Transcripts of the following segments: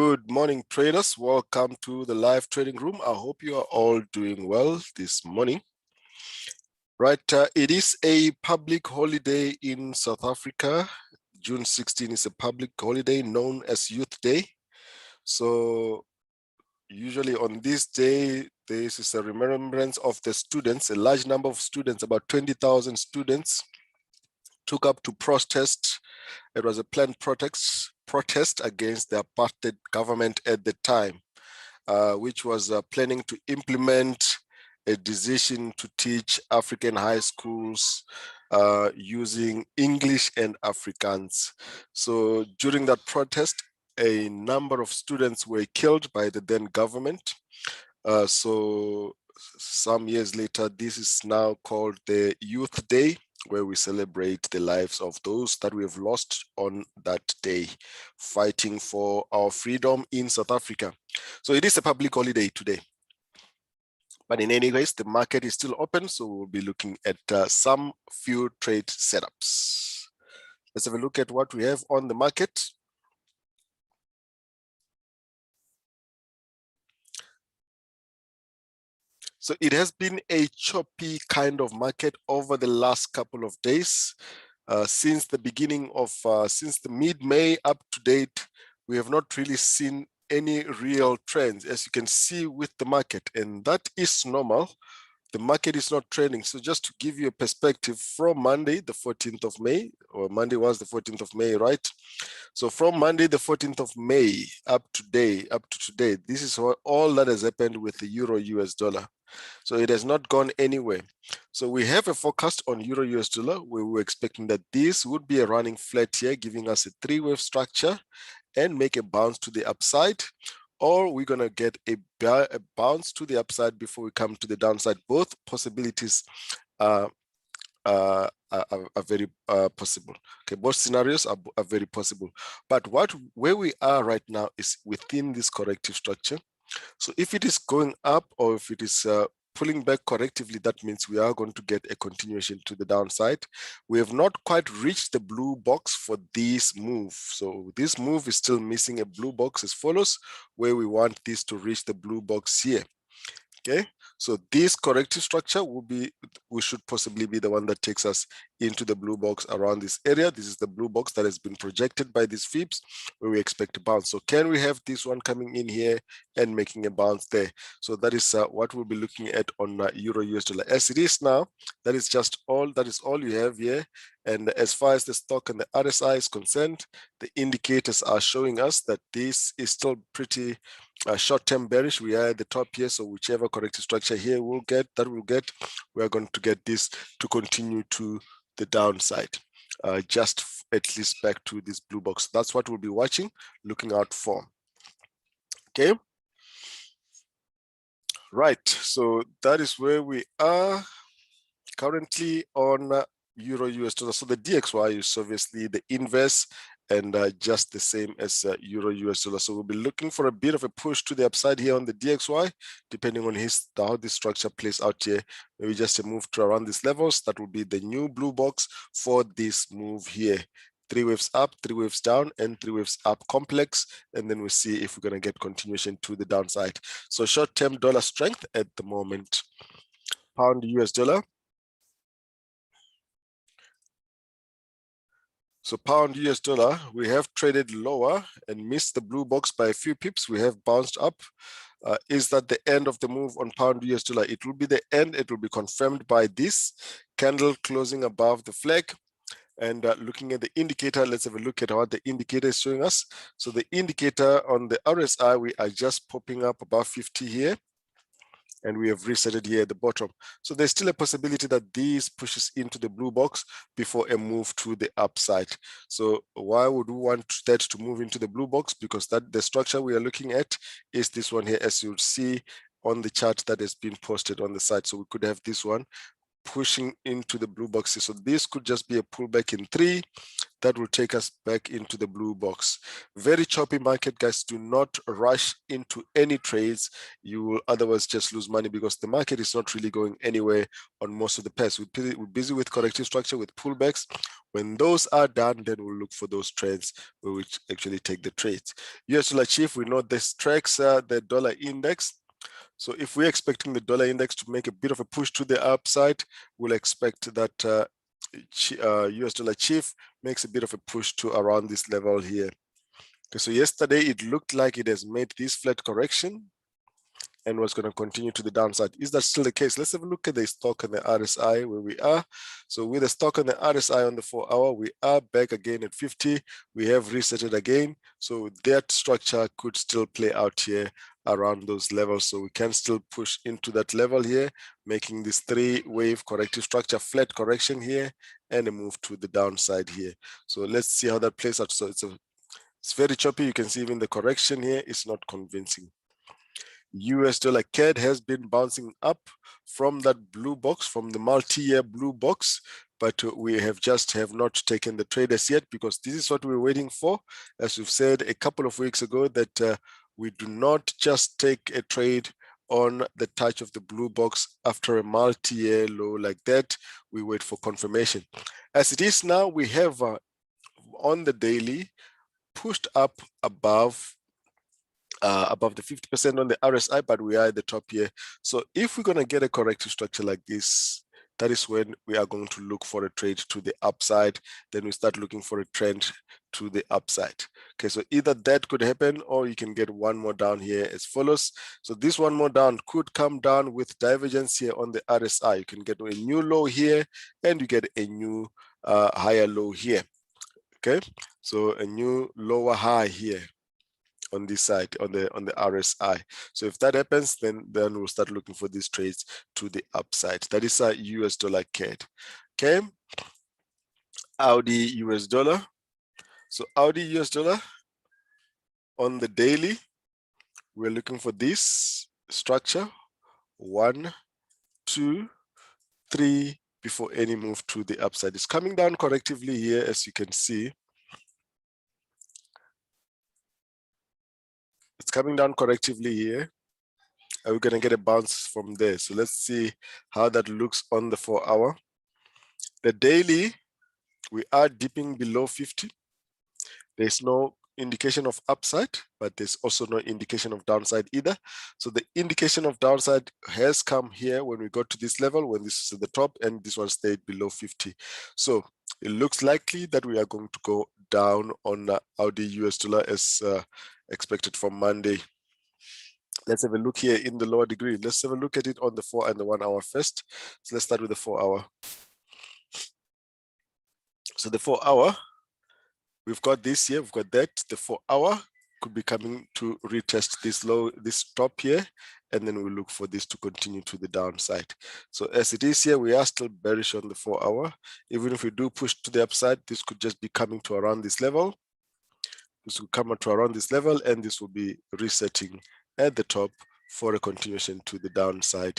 Good morning, traders. Welcome to the live trading room. I hope you are all doing well this morning. Right, it is a public holiday in South Africa. June 16 is a public holiday known as Youth Day. So usually on this day, this is a remembrance of the students. A large number of students, about 20,000 students, took up to protest. It was a planned protest against the apartheid government at the time, which was planning to implement a decision to teach African high schools using English and Afrikaans. So during that protest, a number of students were killed by the then government. So some years later, this is now called the Youth Day, where we celebrate the lives of those that we have lost on that day, fighting for our freedom in South Africa. So it is a public holiday today. But in any case, the market is still open, so we'll be looking at some few trade setups. Let's have a look at what we have on the market. So it has been a choppy kind of market over the last couple of days. Since the beginning of, since the mid-May up to date, we have not really seen any real trends, as you can see with the market, and that is normal. The market is not trending. So just to give you a perspective, from Monday, the 14th of May, or Monday was the 14th of May, right? So from Monday, the 14th of May up to today, this is all that has happened with the Euro US dollar. So it has not gone anywhere. So we have a forecast on Euro US dollar where we're expecting that this would be a running flat here, giving us a three-wave structure and make a bounce to the upside, or we're going to get a bounce to the upside before we come to the downside. Both possibilities are very possible. Okay, both scenarios are very possible. But where we are right now is within this corrective structure. So if it is going up or if it is pulling back correctively, that means we are going to get a continuation to the downside. We have not quite reached the blue box for this move. So this move is still missing a blue box as follows, where we want this to reach the blue box here. Okay, so this corrective structure we should possibly be the one that takes us into the blue box around this area. This is the blue box that has been projected by these fibs where we expect a bounce. So can we have this one coming in here and making a bounce there? So that is what we'll be looking at on Euro US dollar. As it is now, that is all you have here. And as far as the stock and the RSI is concerned, the indicators are showing us that this is still pretty short-term bearish. We are at the top here, so whichever corrective structure here we are going to get this to continue to the downside, just at least back to this blue box. That's what we'll be watching, looking out for. Okay. Right, so that is where we are currently on Euro US dollar. So the DXY is obviously the inverse and just the same as Euro US dollar. So we'll be looking for a bit of a push to the upside here on the DXY, depending on how this structure plays out here. Maybe just a move to around these levels. That will be the new blue box for this move here. 3 waves up, 3 waves down, and 3 waves up complex. And then we'll see if we're going to get continuation to the downside. So short-term dollar strength at the moment. Pound US dollar. So pound US dollar, we have traded lower and missed the blue box by a few pips. We have bounced up. Is that the end of the move on pound US dollar? It will be the end. It will be confirmed by this candle closing above the flag. And looking at the indicator, let's have a look at what the indicator is showing us. So the indicator on the RSI, we are just popping up above 50 here. And we have reset it here at the bottom. So there's still a possibility that this pushes into the blue box before a move to the upside. So why would we want that to move into the blue box? Because the structure we are looking at is this one here, as you'll see on the chart that has been posted on the side. So we could have this one pushing into the blue boxes. So this could just be a pullback in 3. that will take us back into the blue box. Very choppy market, guys. Do not rush into any trades. You will otherwise just lose money because the market is not really going anywhere on most of the pairs. We're busy with corrective structure, with pullbacks. When those are done, then we'll look for those trends where we actually take the trades. US dollar chief, we know this tracks the dollar index. So if we're expecting the dollar index to make a bit of a push to the upside, we'll expect that US dollar chief makes a bit of a push to around this level here. Okay, so yesterday it looked like it has made this flat correction and was going to continue to the downside. Is that still the case? Let's have a look at the stock and the RSI where we are. So with the stock and the RSI on the 4 hour, we are back again at 50. We have reset it again. So that structure could still play out here around those levels. So we can still push into that level here, making this 3-wave corrective structure, flat correction here, and a move to the downside here. So let's see how that plays out. So it's very choppy. You can see even the correction here is not convincing. US dollar CAD has been bouncing up from that blue box, from the multi-year blue box, but we have not taken the traders yet because this is what we're waiting for. As we've said a couple of weeks ago, that we do not just take a trade on the touch of the blue box after a multi-year low like that. We wait for confirmation. As it is now, we have on the daily pushed up above the 50% on the RSI, but we are at the top here. So if we're going to get a corrective structure like this, that is when we are going to look for a trade to the upside. Then we start looking for a trend to the upside. Okay, so either that could happen or you can get one more down here as follows. So this one more down could come down with divergence here on the RSI. You can get a new low here and you get a new higher low here. Okay, so a new lower high here on this side, on the RSI. So if that happens, then we'll start looking for these trades to the upside. That is a US dollar CAD. Okay, Audi US dollar. So Audi US dollar on the daily, we're looking for this structure, 1, 2, 3 before any move to the upside. It's coming down correctively here, as you can see. It's coming down correctively here. And we're going to get a bounce from there. So let's see how that looks on the 4 hour. The daily, we are dipping below 50. There's no indication of upside, but there's also no indication of downside either. So the indication of downside has come here when we got to this level, when this is at the top, and this one stayed below 50. So it looks likely that we are going to go down on Audi US dollar as expected from Monday. Let's have a look here in the lower degree. Let's have a look at it on the 4 and the 1 hour first. So let's start with the 4 hour. So the 4 hour, we've got this here, we've got that. The 4 hour could be coming to retest this low, this top here, and then we'll look for this to continue to the downside. So as it is here, we are still bearish on the 4 hour. Even if we do push to the upside, this could just be coming to around this level. This will come to around this level, and this will be resetting at the top for a continuation to the downside.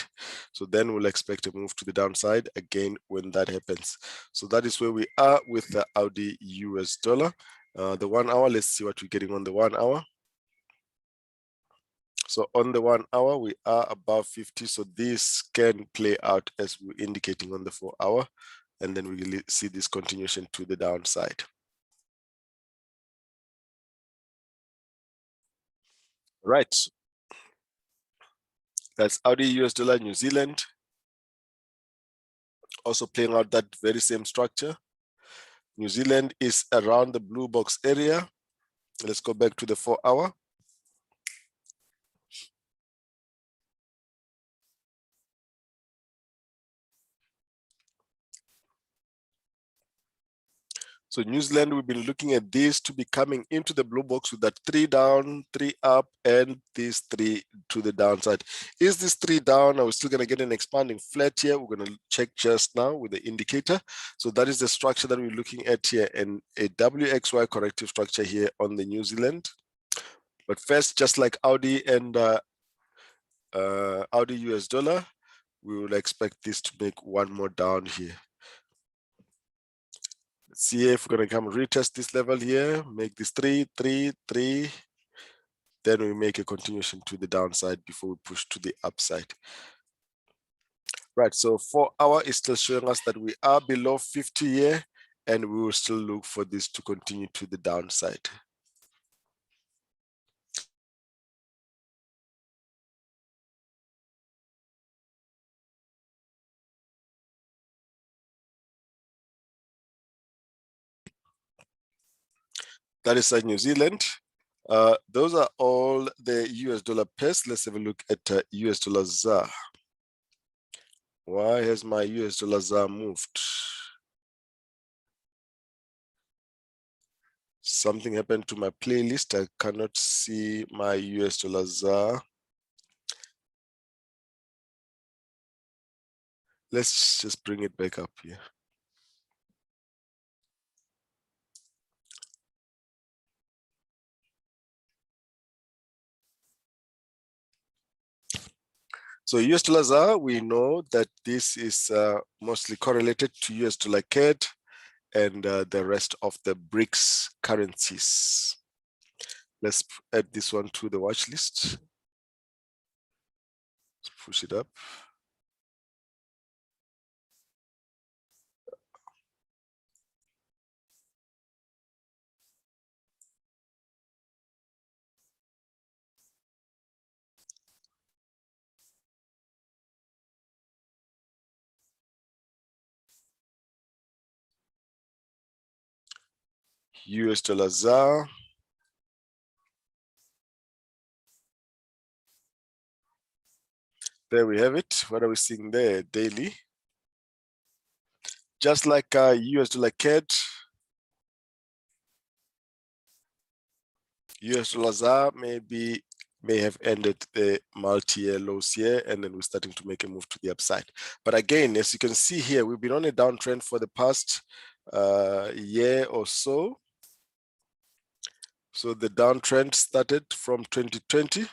So then we'll expect a move to the downside again when that happens. So that is where we are with the Audi US dollar. The 1 hour, let's see what we're getting on the 1 hour. So on the 1 hour, we are above 50. So this can play out as we're indicating on the 4 hour. And then we will see this continuation to the downside. Right. That's Audi US dollar, New Zealand. Also playing out that very same structure. New Zealand is around the blue box area. Let's go back to the 4 hour. So New Zealand, we've been looking at this to be coming into the blue box with that 3 down, 3 up, and these 3 to the downside. Is this 3 down? Are we still going to get an expanding flat here? We're going to check just now with the indicator. So that is the structure that we're looking at here, and a WXY corrective structure here on the New Zealand. But first, just like Audi and Audi US dollar, we will expect this to make one more down here. see if we're going to come retest this level here, make this 3, 3, 3. Then we make a continuation to the downside before we push to the upside. Right, so 4 hour is still showing us that we are below 50 here, and we will still look for this to continue to the downside. That is New Zealand. Those are all the US dollar pairs. Let's have a look at US dollar ZAR. Why has my US dollar ZAR moved? Something happened to my playlist. I cannot see my US dollar ZAR. Let's just bring it back up here. So US dollar ZAR, we know that this is mostly correlated to US dollar CAD and the rest of the BRICS currencies. Let's add this one to the watch list. Let's push it up. US dollar ZAR. There we have it. What are we seeing there? Daily. Just like US dollar CAD, US dollar ZAR may have ended the multi-year lows here, and then we're starting to make a move to the upside. But again, as you can see here, we've been on a downtrend for the past year or so. So the downtrend started from 2020.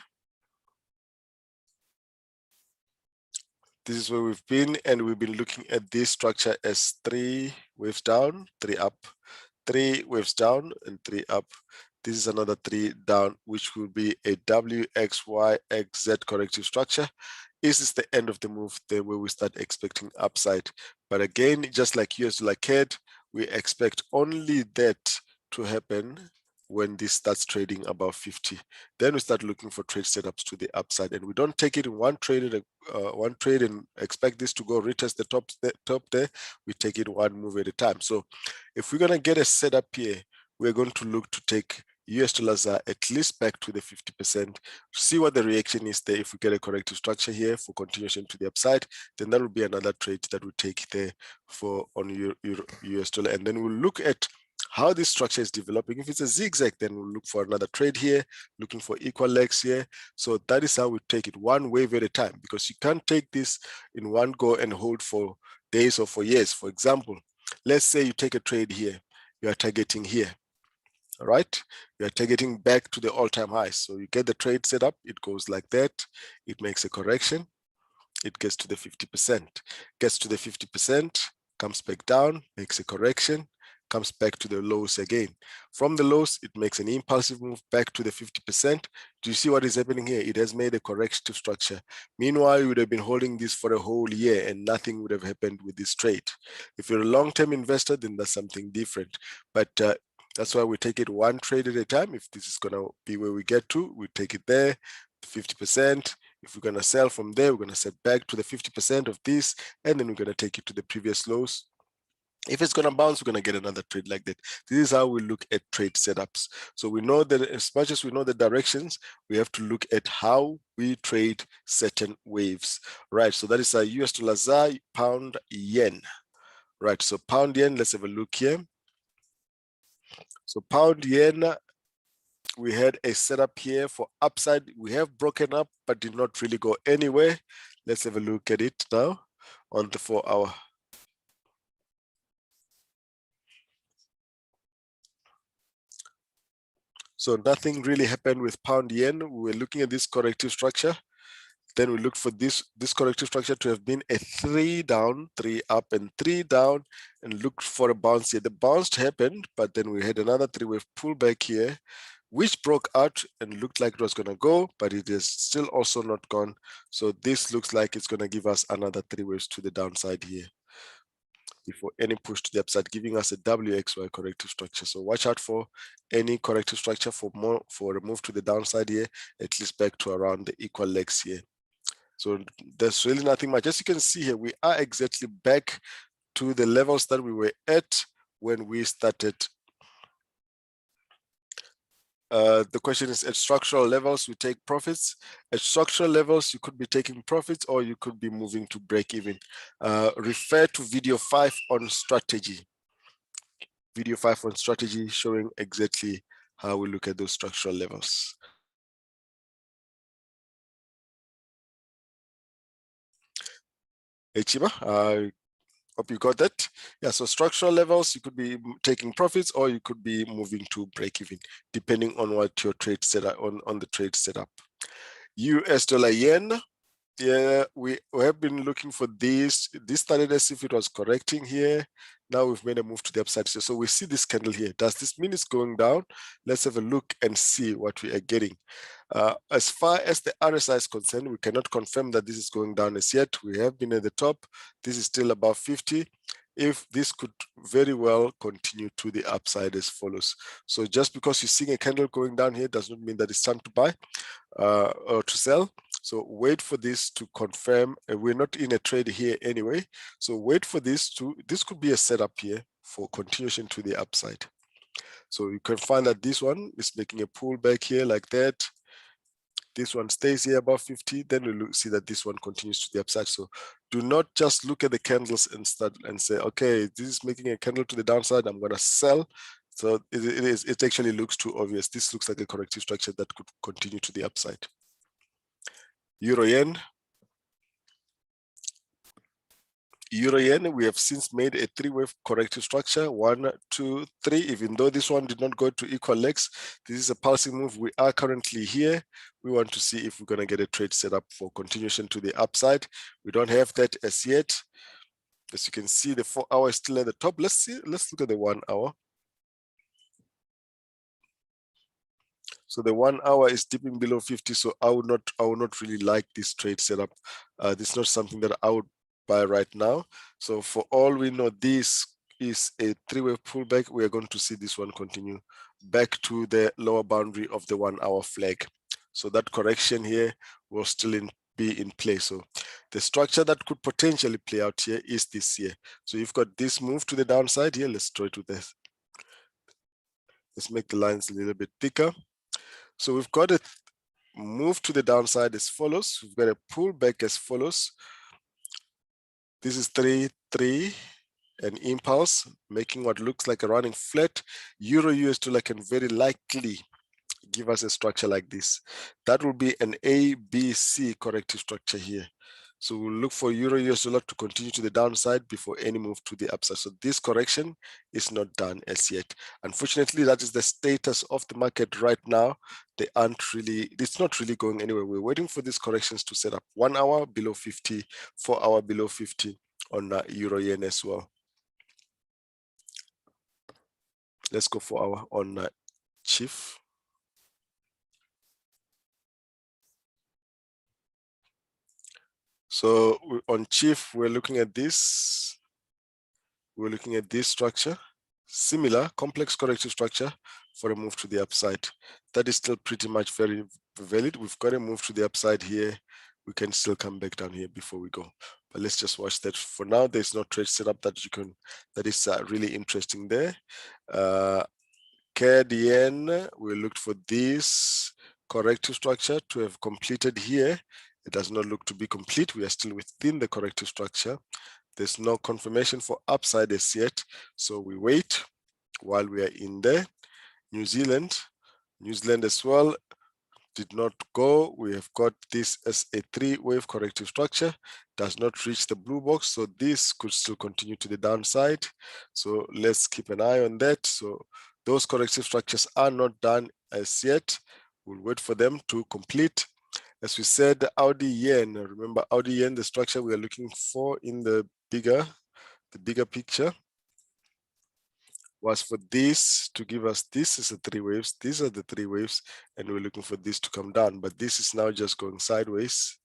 This is where we've been, and we've been looking at this structure as 3 waves down, 3 up, 3 waves down, and 3 up. This is another 3 down, which will be a WXYXZ corrective structure. Is this the end of the move? Then where we start expecting upside. But again, just like US dollar CAD, we expect only that to happen when this starts trading above 50. Then we start looking for trade setups to the upside, and we don't take it in one trade and expect this to go retest the top there. We take it one move at a time. So if we're gonna get a setup here, we're going to look to take US dollars are at least back to the 50%, see what the reaction is there. If we get a corrective structure here for continuation to the upside, then that will be another trade that we take there for on US dollar. And then we'll look at how this structure is developing. If it's a zigzag, then we'll look for another trade here, looking for equal legs here. So that is how we take it one wave at a time, because you can't take this in one go and hold for days or for years. For example, let's say you take a trade here, you are targeting here. All right, you are targeting back to the all-time highs. So you get the trade set up, it goes like that, it makes a correction, it gets to the 50%, gets to the 50%, comes back down, makes a correction, comes back to the lows again. From the lows, it makes an impulsive move back to the 50%. Do you see what is happening here? It has made a corrective structure. Meanwhile, you would have been holding this for a whole year and nothing would have happened with this trade. If you're a long-term investor, then that's something different. But that's why we take it one trade at a time. If this is gonna be where we get to, we take it there, 50%. If we're gonna sell from there, we're gonna set back to the 50% of this, and then we're gonna take it to the previous lows. If it's gonna bounce, we're gonna get another trade like that. This is how we look at trade setups. So we know that as much as we know the directions, we have to look at how we trade certain waves, right? So that is a US dollar ZAR, pound yen, right? So pound yen, let's have a look here. So pound yen, we had a setup here for upside. We have broken up, but did not really go anywhere. Let's have a look at it now on the 4 hour. So nothing really happened with pound yen. We were looking at this corrective structure. Then we look for this corrective structure to have been a 3 down, 3 up, and 3 down, and looked for a bounce here. The bounce happened, but then we had another 3-wave pullback here, which broke out and looked like it was going to go, but it is still also not gone. So this looks like it's going to give us another 3 waves to the downside here before any push to the upside, giving us a WXY corrective structure. So watch out for any corrective structure for a move to the downside here, at least back to around the equal legs here. So there's really nothing much. As you can see here, we are exactly back to the levels that we were at when we started. The question is, at structural levels, we take profits. At structural levels, you could be taking profits or you could be moving to break even. Refer to video 5 on strategy. Video 5 on strategy showing exactly how we look at those structural levels. Hey, Chiba, I hope you got that. Yeah, so structural levels, you could be taking profits or you could be moving to break even, depending on what your trade setup on the trade setup. US dollar yen. Yeah, we have been looking for this. This started as if it was correcting here. Now we've made a move to the upside. So we see this candle here. Does this mean it's going down? Let's have a look and see what we are getting. As far as the RSI is concerned, we cannot confirm that this is going down as yet. We have been at the top. This is still above 50. If this could very well continue to the upside as follows. So just because you're seeing a candle going down here does not mean that it's time to buy or to sell. So wait for this to confirm. We're not in a trade here anyway. So wait for this could be a setup here for continuation to the upside. So you can find that this one is making a pullback here like that. This one stays here above 50, then we'll see that this one continues to the upside. So do not just look at the candles and start and say, okay, this is making a candle to the downside, I'm going to sell. So it actually looks too obvious. This looks like a corrective structure that could continue to the upside. Euro yen. Euro yen, we have since made a 3-wave corrective structure, 1, 2, 3. Even though this one did not go to equal legs, this is a pulsing move. We are currently here. We want to see if we're going to get a trade set up for continuation to the upside. We don't have that as yet. As you can see, the 4 hour is still at the top. Let's look at the 1 hour. So the 1 hour is dipping below 50. So I would not really like this trade setup. This is not something that I would buy right now. So for all we know, this is a 3-wave pullback. We are going to see this one continue back to the lower boundary of the 1 hour flag. So that correction here will still be in place. So the structure that could potentially play out here is this here. So you've got this move to the downside here. Let's try to this. Let's make the lines a little bit thicker. So we've got a move to the downside as follows. We've got a pullback as follows. This is 3, 3, an impulse, making what looks like a running flat. Euro US dollar can very likely give us a structure like this. That will be an ABC corrective structure here. So we'll look for Euro US dollar to continue to the downside before any move to the upside. So this correction is not done as yet. Unfortunately, that is the status of the market right now. It's not really going anywhere. We're waiting for these corrections to set up. 1 hour below 50, 4 hour below 50 on Euro yen as well. Let's go 4 hour on Chief. So on Chief, we're looking at this. We're looking at this structure, similar complex corrective structure for a move to the upside. That is still pretty much very valid. We've got a move to the upside here. We can still come back down here before we go. But let's just watch that. For now, there's no trade setup that is really interesting there. CAD yen, we looked for this corrective structure to have completed here. It does not look to be complete. We are still within the corrective structure. There's no confirmation for upside as yet. So we wait while we are in there. New Zealand as well did not go. We have got this as a 3-wave corrective structure, does not reach the blue box. So this could still continue to the downside. So let's keep an eye on that. So those corrective structures are not done as yet. We'll wait for them to complete. As we said, Audi Yen, remember Audi Yen, the structure we are looking for in the bigger picture was for this to give us, this is the 3 waves, these are the 3 waves, and we're looking for this to come down, but this is now just going sideways.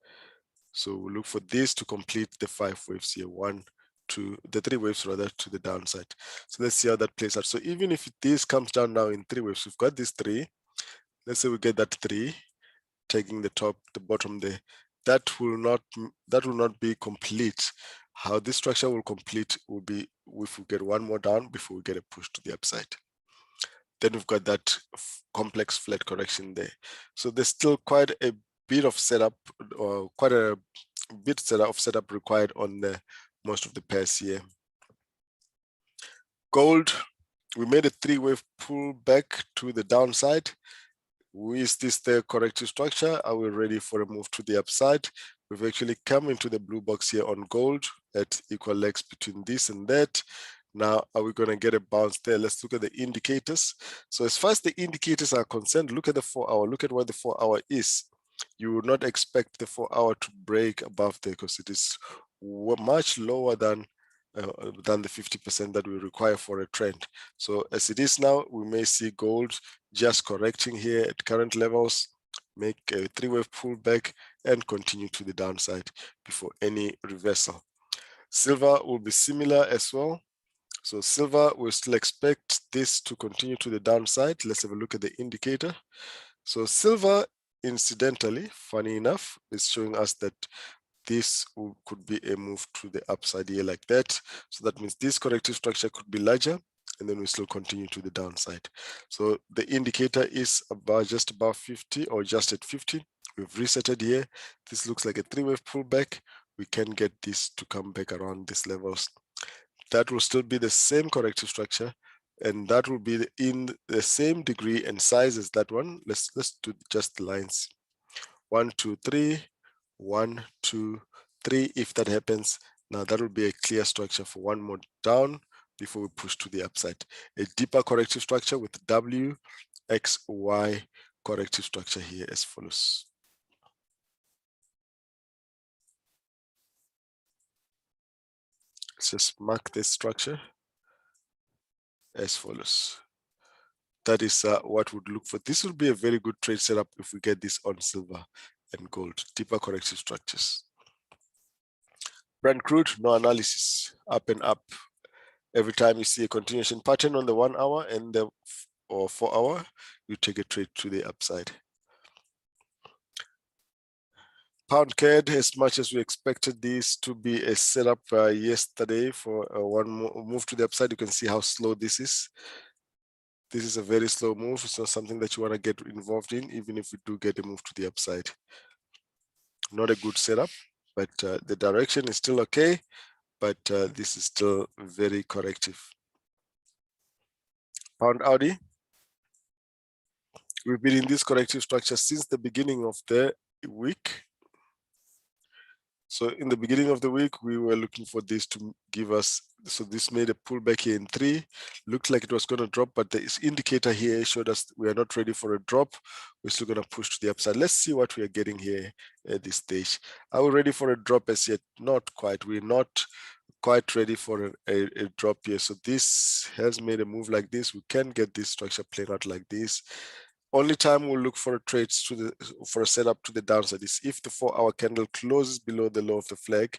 So we'll look for this to complete the 5 waves here, 1, 2, the 3 waves rather, to the downside. So let's see how that plays out. So even if this comes down now in 3 waves, we've got this 3, let's say we get that 3, taking the top, the bottom there, that will not be complete. How this structure will complete will be if we get one more down before we get a push to the upside. Then we've got that complex flat correction there. So there's still quite a bit of setup, or quite a bit of setup required on the most of the pairs here. Gold, we made a 3-wave pull back to the downside. Is this the corrective structure? Are we ready for a move to the upside? We've actually come into the blue box here on gold at equal legs between this and that. Now, are we going to get a bounce there? Let's look at the indicators. So as far as the indicators are concerned, look at the 4-hour. Look at where the 4-hour is. You would not expect the 4-hour to break above there because it is much lower than the 50% that we require for a trend. So as it is now, we may see gold just correcting here at current levels, make a 3-wave pullback and continue to the downside before any reversal. Silver will be similar as well. So silver, we still expect this to continue to the downside. Let's have a look at the indicator. So silver, incidentally, funny enough, is showing us that this could be a move to the upside here like that. So that means this corrective structure could be larger, and then we still continue to the downside. So the indicator is about just above 50 or just at 50. We've resetted here. This looks like a 3-wave pullback. We can get this to come back around these levels. That will still be the same corrective structure, and that will be in the same degree and size as that one. Let's do just the lines. 1, 2, 3, 1, 2, 3. If that happens, now that will be a clear structure for one more down before we push to the upside. A deeper corrective structure with W, X, Y corrective structure here as follows. Let's just mark this structure as follows. That is what we'd look for. This will be a very good trade setup if we get this on silver and gold, deeper corrective structures. Brent crude, no analysis, up and up. Every time you see a continuation pattern on the 1 hour and the 4 hour, you take a trade to the upside. Pound CAD, as much as we expected this to be a setup yesterday for one move to the upside, you can see how slow this is. This is a very slow move. It's not something that you want to get involved in, even if we do get a move to the upside. Not a good setup, but the direction is still okay, but this is still very corrective. Pound Audi, we've been in this corrective structure since the beginning of the week. So in the beginning of the week, we were looking for this to give us, so this made a pullback here in 3, looked like it was going to drop, but this indicator here showed us we are not ready for a drop. We're still going to push to the upside. Let's see what we are getting here at this stage. Are we ready for a drop as yet? Not quite. We're not quite ready for a drop here. So this has made a move like this. We can get this structure playing out like this. Only time we'll look for a trade for a setup to the downside is if the 4-hour candle closes below the low of the flag.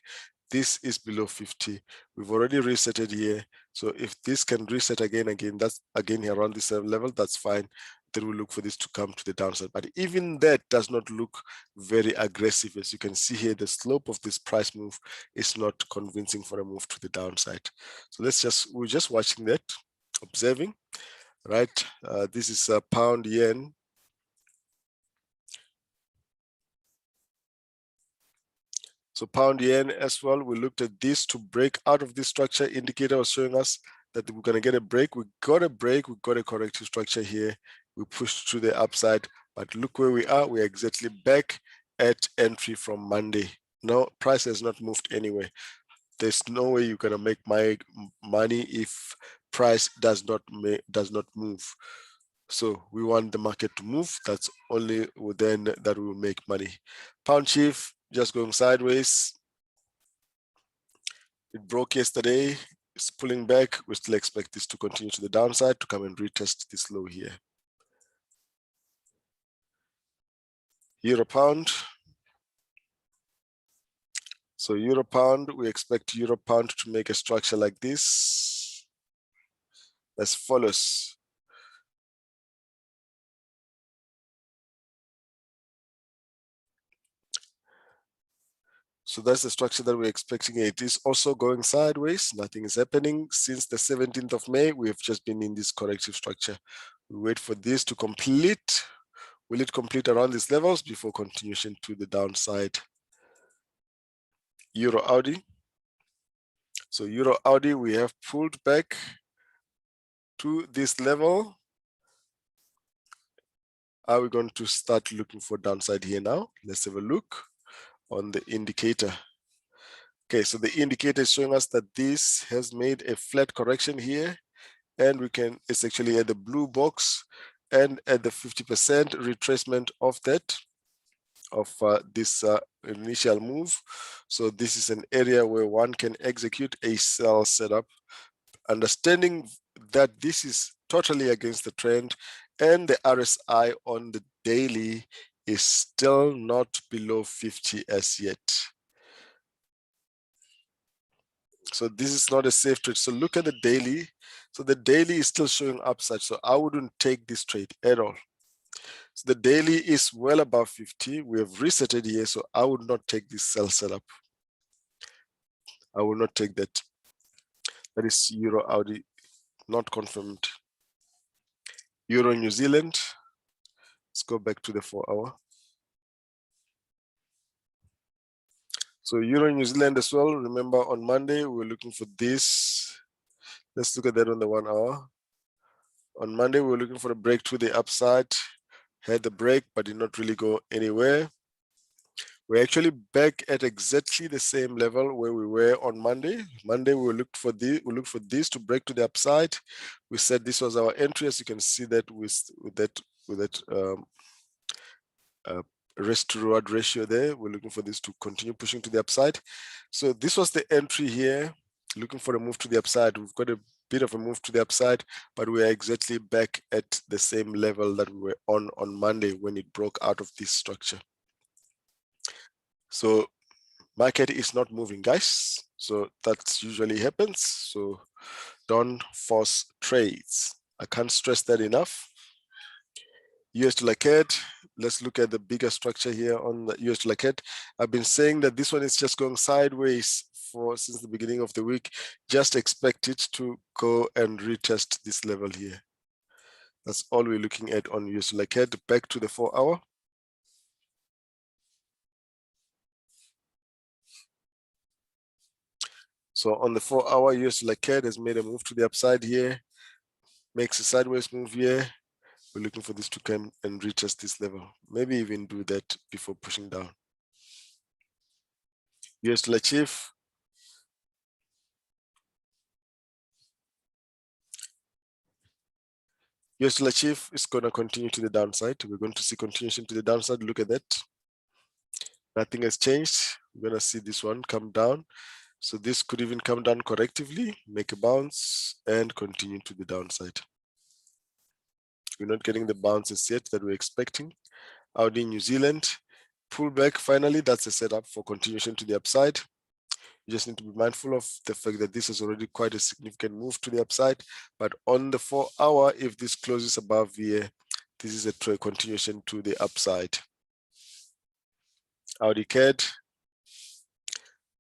This is below 50. We've already resetted here. So if this can reset again, that's again here around this level, that's fine. Then we'll look for this to come to the downside. But even that does not look very aggressive. As you can see here, the slope of this price move is not convincing for a move to the downside. So we're just watching that, observing. Right, this is a pound yen. So pound yen as well, we looked at this to break out of this structure. Indicator was showing us that we're going to get a break. We got a break, we got a corrective structure here. We pushed to the upside, but look where we are. We're exactly back at entry from Monday. No, price has not moved anywhere. There's no way you're going to make money if price does not move. So we want the market to move. That's only then that we will make money. Pound chief just going sideways. It broke yesterday. It's pulling back. We still expect this to continue to the downside to come and retest this low here. Euro pound. So euro pound, we expect euro pound to make a structure like this as follows. So that's the structure that we're expecting. It is also going sideways. Nothing is happening. Since the 17th of May, we have just been in this corrective structure. We wait for this to complete. Will it complete around these levels before continuation to the downside? Euro Audi. So Euro Audi, we have pulled back to this level. Are we going to start looking for downside here now? Let's have a look on the indicator. Okay, so the indicator is showing us that this has made a flat correction here, and it's actually at the blue box and at the 50% retracement of that, of this initial move. So this is an area where one can execute a sell setup, understanding that this is totally against the trend, and the RSI on the daily is still not below 50 as yet. So this is not a safe trade. So look at the daily. So the daily is still showing upside. So I wouldn't take this trade at all. So the daily is well above 50. We have reset it here. So I would not take this sell setup. I will not take that. That is Euro Audi, not confirmed. Euro New Zealand. Let's go back to the 4-hour. So Euro New Zealand as well. Remember on Monday, we were looking for this. Let's look at that on the 1-hour. On Monday, we were looking for a break to the upside. Had the break, but did not really go anywhere. We're actually back at exactly the same level where we were on Monday. Monday, we looked for this to break to the upside. We said this was our entry, as you can see that with that risk to reward ratio there. We're looking for this to continue pushing to the upside. So this was the entry here, looking for a move to the upside. We've got a bit of a move to the upside, but we are exactly back at the same level that we were on Monday when it broke out of this structure. So market is not moving, guys. So that usually happens. So don't force trades. I can't stress that enough. US dollar CAD. Let's look at the bigger structure here on the US dollar CAD. I've been saying that this one is just going sideways since the beginning of the week. Just expect it to go and retest this level here. That's all we're looking at on US dollar CAD. Back to the 4-hour. So on the 4-hour, US dollar CAD has made a move to the upside here, makes a sideways move here. We're looking for this to come and retest this level. Maybe even do that before pushing down. US dollar chief. US dollar chief is going to continue to the downside. We're going to see continuation to the downside. Look at that. Nothing has changed. We're going to see this one come down. So this could even come down correctively, make a bounce, and continue to the downside. We're not getting the bounces yet that we're expecting. Audi New Zealand, pullback finally. That's a setup for continuation to the upside. You just need to be mindful of the fact that this is already quite a significant move to the upside. But on the 4-hour, if this closes above here, this is a continuation to the upside. Audi CAD.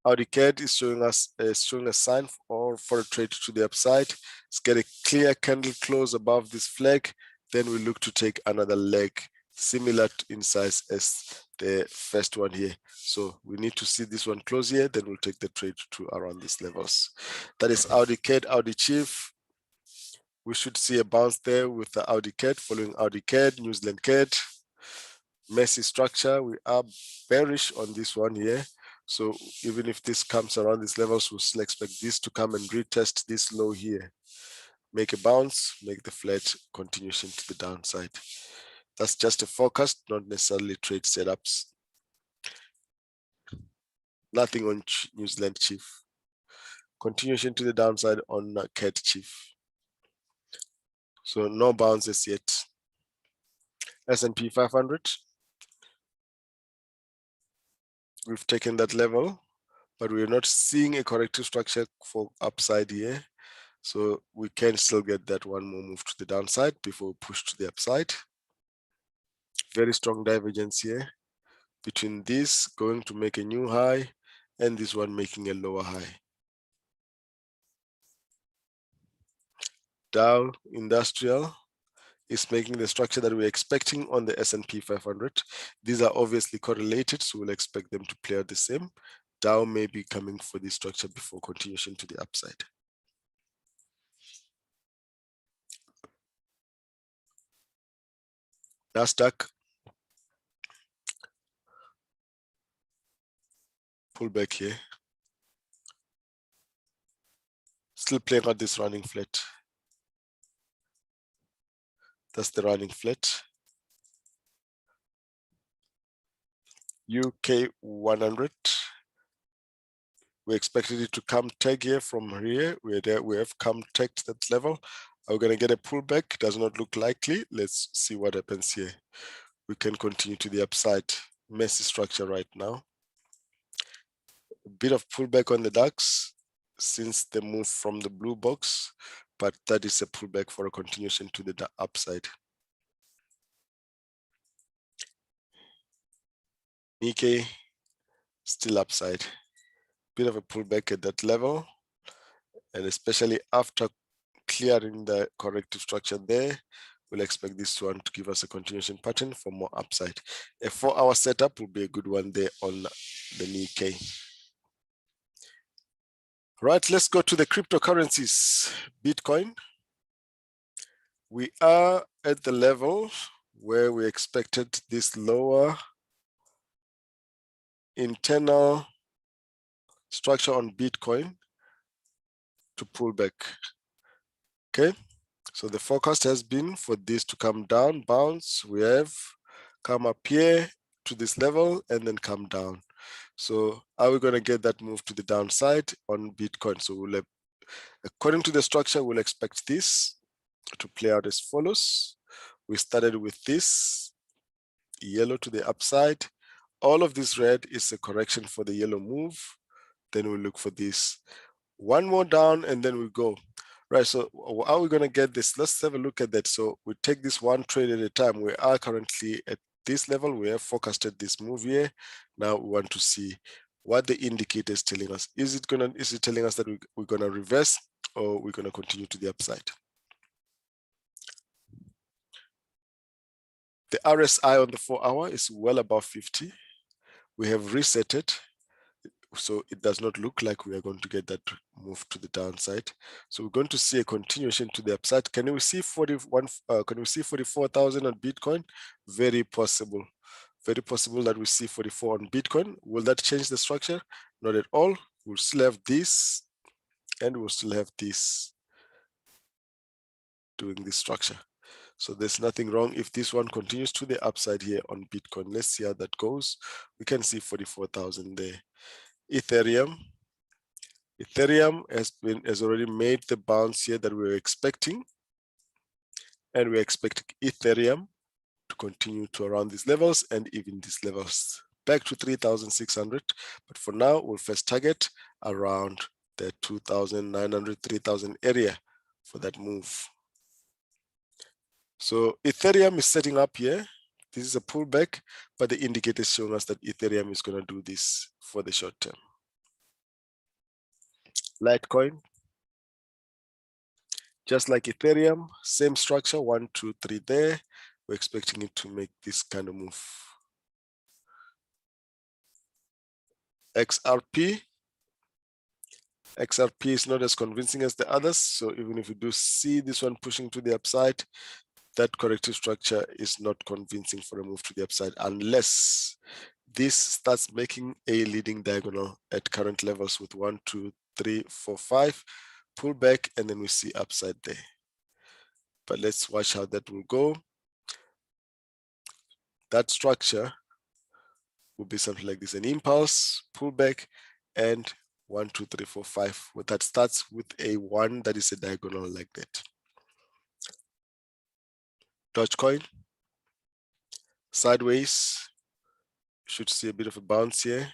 Audi CAD is showing a sign for a trade to the upside. Let's get a clear candle close above this flag. Then we look to take another leg similar in size as the first one here. So we need to see this one close here, then we'll take the trade to around these levels. That is Audi CAD, Audi Chief. We should see a bounce there with the Audi CAD, following Audi CAD, New Zealand CAD. Messy structure. We are bearish on this one here. So even if this comes around these levels, we'll still expect this to come and retest this low here. make a bounce, make the flat, continuation to the downside. That's just a forecast, not necessarily trade setups. Nothing on New Zealand Chief. Continuation to the downside on CAD Chief. So no bounces yet. S&P 500. We've taken that level, but we're not seeing a corrective structure for upside here. So we can still get that one more move to the downside before we push to the upside. Very strong divergence here between this going to make a new high and this one making a lower high. Dow Industrial is making the structure that we're expecting on the S&P 500. These are obviously correlated, so we'll expect them to play out the same. Dow may be coming for this structure before continuation to the upside. Nasdaq, pull back here. Still playing out this running flat. That's the running flat. UK 100. We expected it to come tag here from here. We have come tagged that level. Are we going to get a pullback? Does not look likely. Let's see what happens here. We can continue to the upside. Messy structure right now. A bit of pullback on the DAX since the move from the blue box, but that is a pullback for a continuation to the upside. Nikkei still upside. Bit of a pullback at that level, and especially after clearing the corrective structure there, we'll expect this one to give us a continuation pattern for more upside. A 4-hour setup will be a good one there on the Nikkei. Right, let's go to the cryptocurrencies. Bitcoin. We are at the level where we expected this lower internal structure on Bitcoin to pull back. Okay, so the forecast has been for this to come down, bounce. We have come up here to this level and then come down. So are we going to get that move to the downside on Bitcoin? So we'll, according to the structure, we'll expect this to play out as follows. We started with this yellow to the upside. All of this red is a correction for the yellow move. Then we look for this one more down and then we go. Right, so how are we going to get this? Let's have a look at that. So we take this one trade at a time. We are currently at this level. We have forecasted this move here. Now we want to see what the indicator is telling us. Is it telling us that we're going to reverse or we're going to continue to the upside? The RSI on the 4-hour is well above 50. We have reset it, so it does not look like we are going to get that move to the downside. So we're going to see a continuation to the upside. Can we see 41? Can we see 44,000 on Bitcoin? Very possible. Very possible that we see 44 on Bitcoin. Will that change the structure? Not at all. We'll still have this, and we'll still have this doing this structure. So there's nothing wrong if this one continues to the upside here on Bitcoin. Let's see how that goes. We can see 44,000 there. Ethereum has already made the bounce here that we were expecting, and we're expecting Ethereum to continue to around these levels and even these levels back to 3,600. But for now, we'll first target around the 2,900, 3,000 area for that move. So Ethereum is setting up here. This is a pullback, but the indicator is showing us that Ethereum is going to do this for the short term. Litecoin, just like Ethereum, same structure, 1, 2, 3 there. We're expecting it to make this kind of move. XRP is not as convincing as the others. So even if we do see this one pushing to the upside, that corrective structure is not convincing for a move to the upside unless this starts making a leading diagonal at current levels with 1, 2, 3, 4, 5, pull back, and then we see upside there. but let's watch how that will go. That structure will be something like this: an impulse, pullback, and 1, 2, 3, 4, 5. That starts with a 1 that is a diagonal like that. Dogecoin, sideways, should see a bit of a bounce here.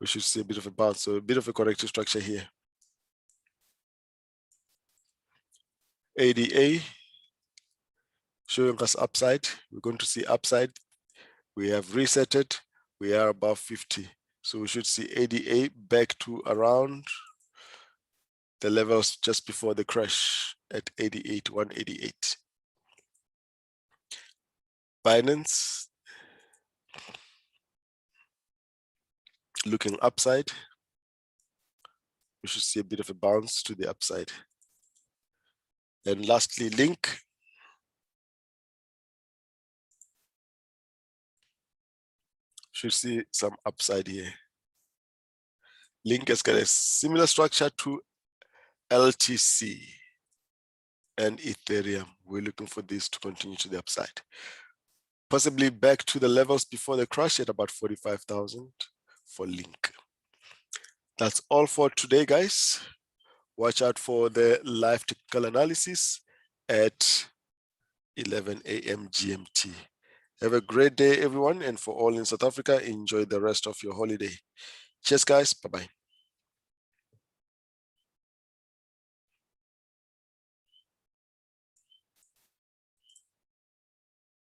We should see a bit of a bounce, so a bit of a corrective structure here. ADA showing us upside. We're going to see upside. We have reset it. We are above 50. So we should see ADA back to around the levels just before the crash at 88, 188. Binance looking upside. We should see a bit of a bounce to the upside. And lastly, Link. Should see some upside here. Link has got a similar structure to LTC and Ethereum. We're looking for this to continue to the upside. Possibly back to the levels before the crash at about 45,000 for Link. That's all for today, guys. Watch out for the live technical analysis at 11 a.m. GMT. Have a great day, everyone. And for all in South Africa, enjoy the rest of your holiday. Cheers, guys. Bye-bye.